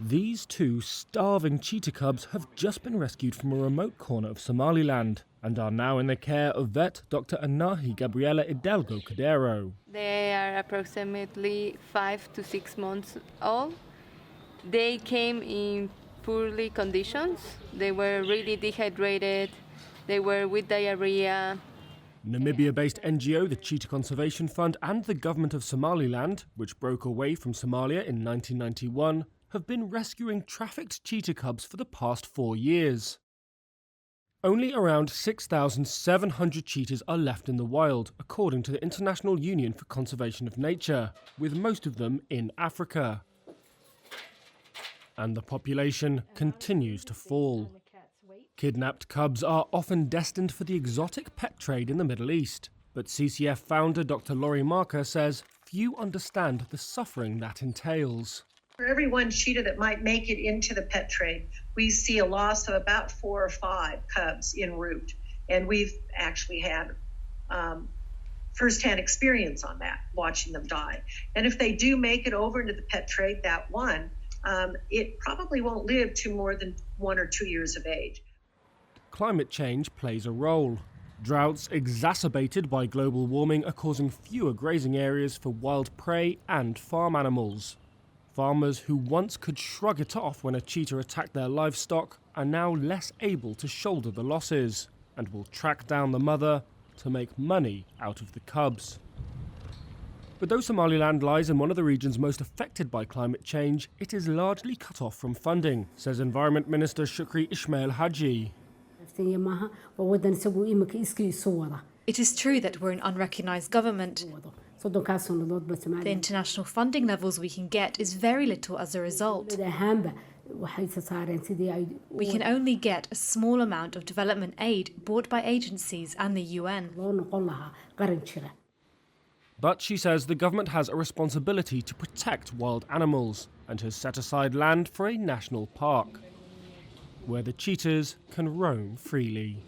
These two starving cheetah cubs have just been rescued from a remote corner of Somaliland and are now in the care of vet Dr. Anahi Gabriela Hidalgo Cadero. They are approximately 5 to 6 months old. They came in poorly conditions. They were really dehydrated. They were with diarrhea. Namibia-based NGO, the Cheetah Conservation Fund, and the government of Somaliland, which broke away from Somalia in 1991, have been rescuing trafficked cheetah cubs for the past 4 years. Only around 6,700 cheetahs are left in the wild, according to the International Union for Conservation of Nature, with most of them in Africa. And the population continues to fall. Kidnapped cubs are often destined for the exotic pet trade in the Middle East, but CCF founder Dr. Laurie Marker says few understand the suffering that entails. For every one cheetah that might make it into the pet trade, we see a loss of about 4 or 5 cubs en route. And we've actually had firsthand experience on that, watching them die. And if they do make it over into the pet trade, that one, it probably won't live to more than 1 or 2 years of age. Climate change plays a role. Droughts exacerbated by global warming are causing fewer grazing areas for wild prey and farm animals. Farmers who once could shrug it off when a cheetah attacked their livestock are now less able to shoulder the losses and will track down the mother to make money out of the cubs. But though Somaliland lies in one of the regions most affected by climate change, it is largely cut off from funding, says Environment Minister Shukri Ismail Haji. It is true that we're an unrecognised government. The international funding levels we can get is very little as a result. We can only get a small amount of development aid bought by agencies and the UN. But she says the government has a responsibility to protect wild animals and has set aside land for a national park where the cheetahs can roam freely.